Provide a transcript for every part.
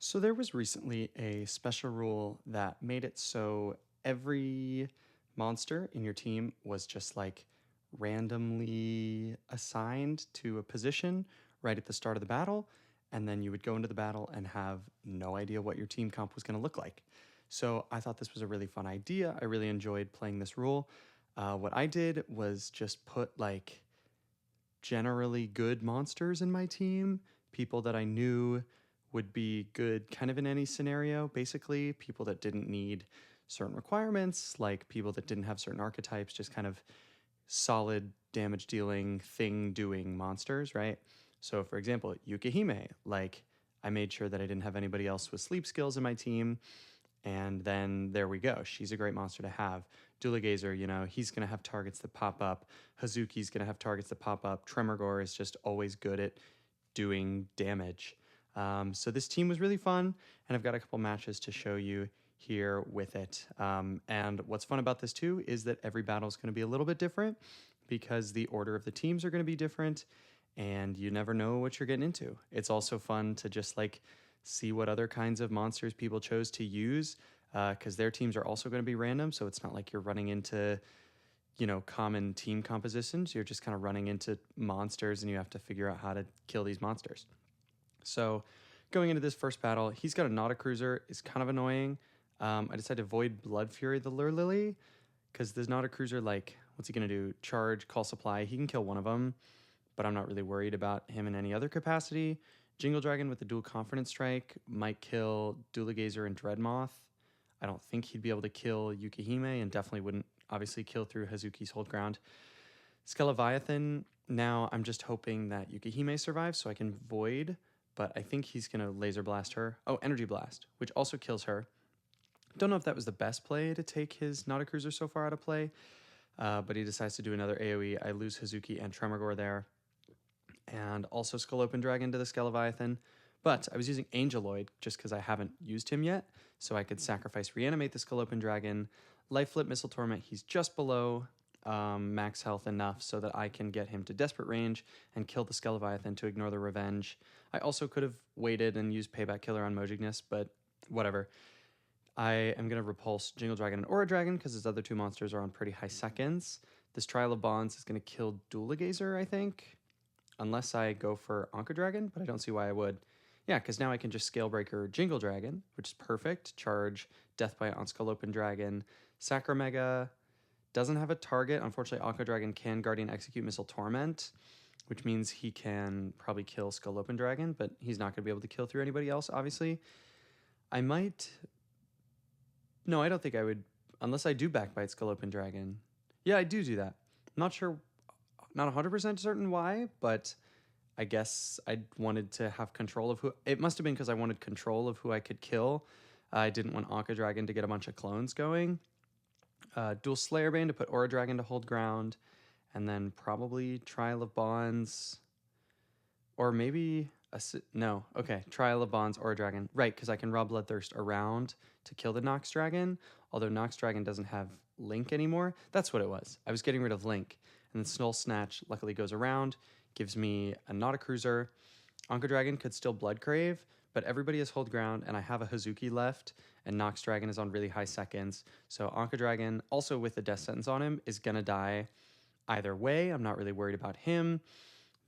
So there was recently a special rule that made it so every monster in your team was just like randomly assigned to a position right at the start of the battle, and then you would go into the battle and have no idea what your team comp was going to look like. So I thought this was a really fun idea. I really enjoyed playing this rule. What I did was just put like generally good monsters in my team, people that I knew would be good kind of in any scenario, basically, people that didn't need certain requirements, like people that didn't have certain archetypes, just kind of solid damage dealing, thing doing monsters, right? So, for example, Yukihime, like I made sure that I didn't have anybody else with sleep skills in my team. And then there we go. She's a great monster to have. Dualigazer, he's going to have targets that pop up. Hazuki's going to have targets that pop up. Tremorgore is just always good at doing damage. So this team was really fun, and I've got a couple matches to show you here with it. And what's fun about this too is that every battle is going to be a little bit different because the order of the teams are going to be different, and you never know what you're getting into. It's also fun to just like see what other kinds of monsters people chose to use because their teams are also going to be random. So it's not like you're running into, common team compositions. You're just kind of running into monsters and you have to figure out how to kill these monsters. So going into this first battle, he's got a Nautacruiser. It's kind of annoying. I decided to avoid Blood Fury the Lure Lily because there's Nautacruiser, like, what's he going to do? Charge, call supply. He can kill one of them, but I'm not really worried about him in any other capacity. Jingle Dragon with the dual Confidence Strike might kill Dualigazer and Dreadmoth. I don't think he'd be able to kill Yukihime and definitely wouldn't obviously kill through Hazuki's Hold Ground. Skeleviathan, now I'm just hoping that Yukihime survives so I can Void, but I think he's going to Laser Blast her. Oh, Energy Blast, which also kills her. Don't know if that was the best play to take his Nautacruiser so far out of play, but he decides to do another AoE. I lose Hazuki and Tremorgore there, and also Skull Open Dragon to the Skeleviathan. But I was using Angeloid just because I haven't used him yet, so I could sacrifice Reanimate the Skull Open Dragon, Life Flip Missile Torment. He's just below max health enough so that I can get him to desperate range and kill the Skeleviathan to ignore the revenge. I also could have waited and used Payback Killer on Mojignes, but whatever. I am going to repulse Jingle Dragon and Aura Dragon because his other two monsters are on pretty high seconds. This Trial of Bonds is going to kill Dualigazer, I think, unless I go for Anka Dragon, but I don't see why I would. Yeah, because now I can just Scalebreaker Jingle Dragon, which is perfect. Charge Deathbite on Skull Open Dragon. Sacramega doesn't have a target. Unfortunately, Aqua Dragon can Guardian Execute Missile Torment, which means he can probably kill Skull Open Dragon, but he's not going to be able to kill through anybody else, obviously. I might... No, I don't think I would, unless I do Backbite Skull Open Dragon. Yeah, I do that. Not sure, not 100% certain why, but I guess I wanted to have control of who... It must have been because I wanted control of who I could kill. I didn't want Aqua Dragon to get a bunch of clones going. Dual Slayerbane to put Aura Dragon to hold ground, and then probably Trial of Bonds, or maybe no. Okay, Trial of Bonds, Aura Dragon, right? Because I can Raw Bloodthirst around to kill the Nox Dragon. Although Nox Dragon doesn't have Link anymore. That's what it was. I was getting rid of Link, and then Snull Snatch luckily goes around, gives me a Nautacruiser. Anka Dragon could still Blood Crave, but everybody has Hold Ground, and I have a Hazuki left, and Nox Dragon is on really high seconds. So Anka Dragon, also with the Death Sentence on him, is going to die either way. I'm not really worried about him.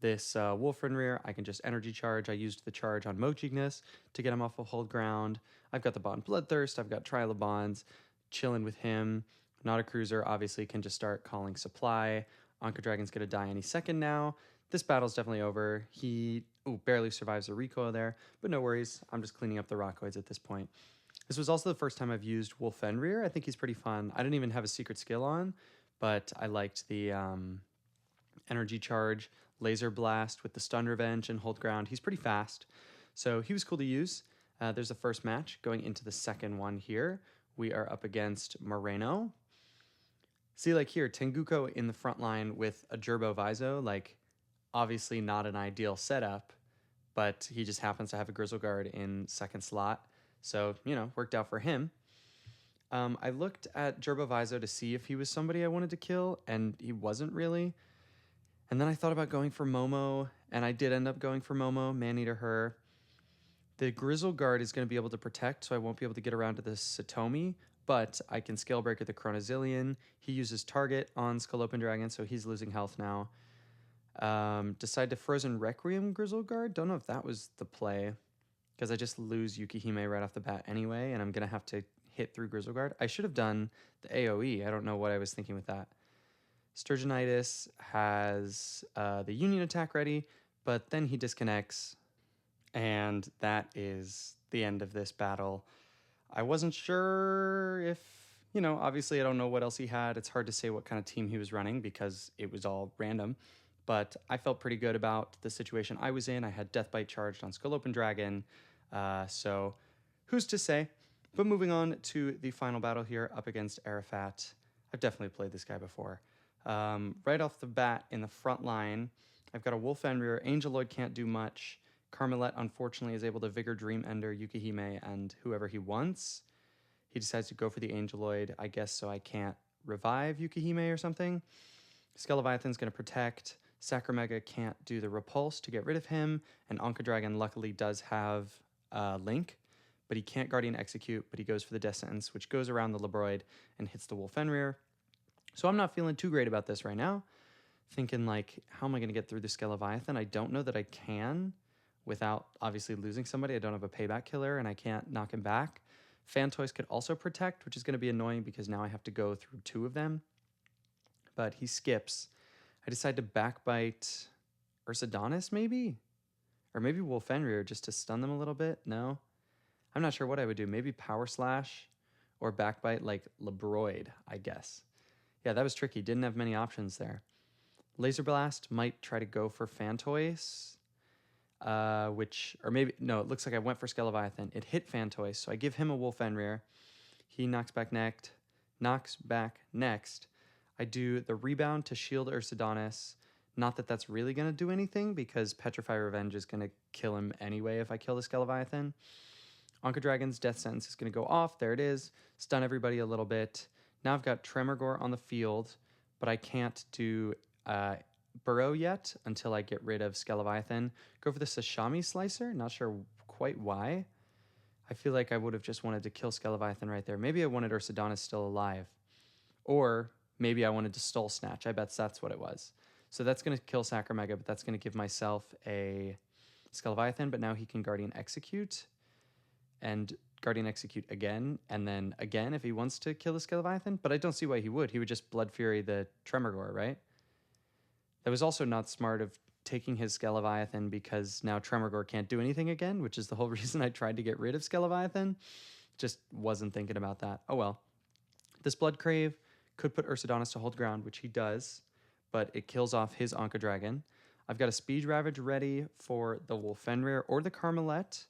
This Wolfrenrear, I can just Energy Charge. I used the charge on Mojignes to get him off of Hold Ground. I've got the Bond Bloodthirst. I've got Trial of Bonds, chilling with him. Nautacruiser obviously can just start calling supply. Anka Dragon's going to die any second now. This battle's definitely over. He barely survives the recoil there, but no worries. I'm just cleaning up the Rockoids at this point. This was also the first time I've used Wolfenrear. I think he's pretty fun. I didn't even have a secret skill on, but I liked the Energy Charge, Laser Blast with the Stun Revenge and Hold Ground. He's pretty fast, so he was cool to use. There's the first match. Going into the second one here, we are up against Moreno. See, like here, Tenguko in the front line with a Gerbo Viso, like obviously not an ideal setup, but he just happens to have a Grizzle Guard in second slot. So, worked out for him. I looked at Gerbo Viso to see if he was somebody I wanted to kill, and he wasn't really. And then I thought about going for Momo, and I did end up going for Momo, Maneater her. The Grizzle Guard is going to be able to protect, so I won't be able to get around to the Satomi, but I can Scalebreaker the Chronozillion. He uses target on Skull Dragon, so he's losing health now. Decide to Frozen Requiem Grizzle Guard. Don't know if that was the play, because I just lose Yukihime right off the bat anyway, and I'm going to have to hit through Grizzle Guard. I should have done the AoE. I don't know what I was thinking with that. Sturgeonitis has the Union attack ready, but then he disconnects, and that is the end of this battle. I wasn't sure if, obviously I don't know what else he had. It's hard to say what kind of team he was running because it was all random, but I felt pretty good about the situation I was in. I had Deathbite charged on Skull Dragon, so who's to say? But moving on to the final battle here up against Arafat. I've definitely played this guy before. Right off the bat in the front line, I've got a Wolf Fenrir. Angeloid can't do much. Carmelette, unfortunately, is able to Vigor Dream Ender Yukihime and whoever he wants. He decides to go for the Angeloid, I guess, so I can't revive Yukihime or something. Skeleviathan's going to protect. Sacramega can't do the Repulse to get rid of him. And Anka Dragon luckily does have Link, but he can't Guardian Execute, but he goes for the Death Sentence, which goes around the Labroid and hits the Wolf Fenrir. So I'm not feeling too great about this right now. Thinking, like, how am I going to get through the Skeleviathan? I don't know that I can without obviously losing somebody. I don't have a payback killer, and I can't knock him back. Phantoys could also protect, which is going to be annoying because now I have to go through two of them. But he skips. I decide to backbite Ursidonis, maybe? Or maybe Wolf Fenrir just to stun them a little bit? No? I'm not sure what I would do. Maybe Power Slash or backbite like Labroid, I guess. Yeah, that was tricky. Didn't have many options there. Laser Blast might try to go for Phantoys. It looks like I went for Skeleviathan. It hit Phantoys, so I give him a Wolf Fenrir. He knocks back next. I do the rebound to shield Ursidonis. Not that that's really going to do anything, because Petrify Revenge is going to kill him anyway if I kill the Skeleviathan. Anka Dragon's Death Sentence is going to go off. There it is. Stun everybody a little bit. Now I've got Tremorgore on the field, but I can't do Burrow yet until I get rid of Skeleviathan. Go for the Sashimi Slicer. Not sure quite why. I feel like I would have just wanted to kill Skeleviathan right there. Maybe I wanted Ursidonis still alive. Or maybe I wanted to Stole Snatch. I bet that's what it was. So that's going to kill Sacramega, but that's going to give myself a Skeleviathan, but now he can Guardian Execute. And Guardian Execute again, and then again if he wants to kill the Skeleviathan. But I don't see why he would. He would just Blood Fury the Tremorgore, right? That was also not smart of taking his Skeleviathan, because now Tremorgore can't do anything again, which is the whole reason I tried to get rid of Skeleviathan. Just wasn't thinking about that. Oh well. This Blood Crave could put Ursidonis to hold ground, which he does, but it kills off his Anka Dragon. I've got a Speed Ravage ready for the Wolf Fenrir or the Carmelette.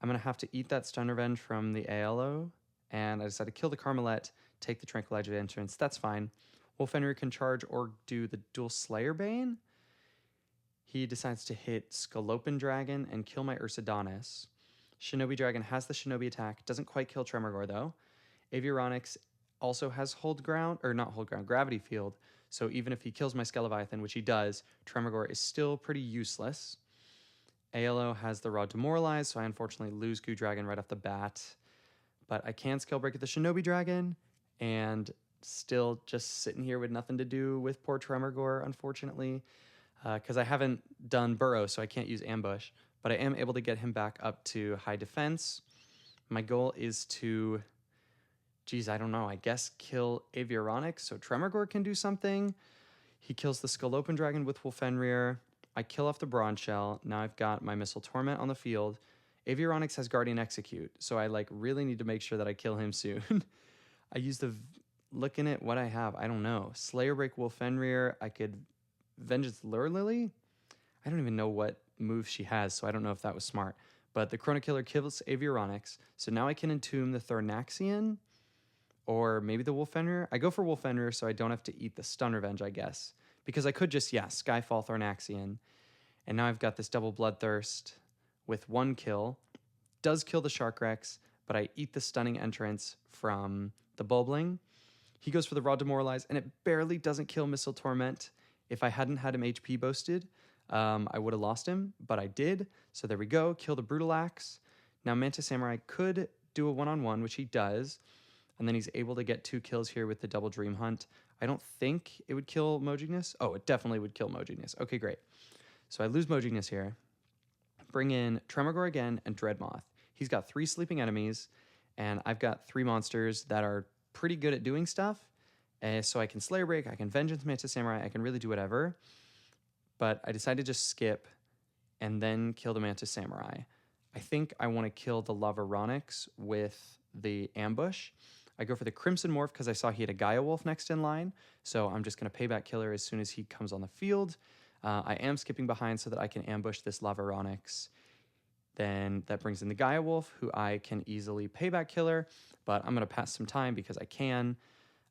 I'm going to have to eat that Stun Revenge from the ALO, and I decided to kill the Carmelette, take the Tranquilizer Entrance. That's fine. Wolf Fenrir can charge or do the dual Slayer Bane. He decides to hit Scolopin Dragon and kill my Ursidonis. Shinobi Dragon has the Shinobi attack. Doesn't quite kill Tremorgore, though. Aviaronix also has Gravity Field. So even if he kills my Skeleviathan, which he does, Tremorgore is still pretty useless. ALO has the Raw Demoralize, so I unfortunately lose Goo Dragon right off the bat. But I can Scalebreak the Shinobi Dragon, and still just sitting here with nothing to do with poor Tremorgore, unfortunately, because I haven't done Burrow, so I can't use Ambush. But I am able to get him back up to high defense. My goal is to, I don't know, I guess kill Aviaronix so Tremorgore can do something. He kills the Scolopin Dragon with Wolf Fenrir. I kill off the Bronze Shell. Now I've got my Missile Torment on the field. Aviaronix has Guardian Execute, so I really need to make sure that I kill him soon. I use looking at what I have, I don't know. Slayer Break Wolf Fenrir. I could Vengeance Lure Lily. I don't even know what move she has, so I don't know if that was smart. But the Chrono Killer kills Aviaronix, so now I can Entomb the Thornaxian, or maybe the Wolf Fenrir. I go for Wolf Fenrir so I don't have to eat the Stun Revenge, I guess. Because I could just, Skyfall Thornaxian. And now I've got this double Bloodthirst with one kill. Does kill the Sharkrex, but I eat the Stunning Entrance from the Bulbling. He goes for the Raw Demoralize, and it barely doesn't kill Missile Torment. If I hadn't had him HP boosted, I would have lost him, but I did. So there we go. Kill the Brutal Axe. Now, Mantis Samurai could do a one-on-one, which he does, and then he's able to get 2 kills here with the double Dream Hunt. I don't think it would kill Mojignes. Oh, it definitely would kill Mojignes. Okay, great. So I lose Mojignes here. Bring in Tremorgore again and Dreadmoth. He's got 3 sleeping enemies, and I've got 3 monsters that are pretty good at doing stuff. So I can Slayer Break, I can Vengeance Mantis Samurai, I can really do whatever. But I decided to just skip and then kill the Mantis Samurai. I think I want to kill the Lavaronyx with the ambush. I go for the Crimson Morph because I saw he had a Gaia Wolf next in line, so I'm just going to payback killer as soon as he comes on the field. I am skipping behind so that I can ambush this Lavaronyx. Then that brings in the Gaia Wolf, who I can easily payback killer, but I'm going to pass some time because I can.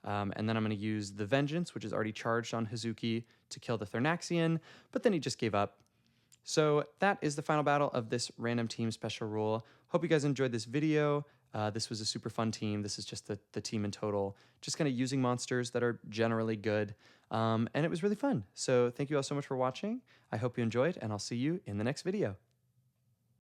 And then I'm going to use the Vengeance, which is already charged on Hazuki, to kill the Thernaxian, but then he just gave up. So that is the final battle of this random team special rule. Hope you guys enjoyed this video. This was a super fun team. This is just the team in total, just kind of using monsters that are generally good. And it was really fun. So thank you all so much for watching. I hope you enjoyed, and I'll see you in the next video.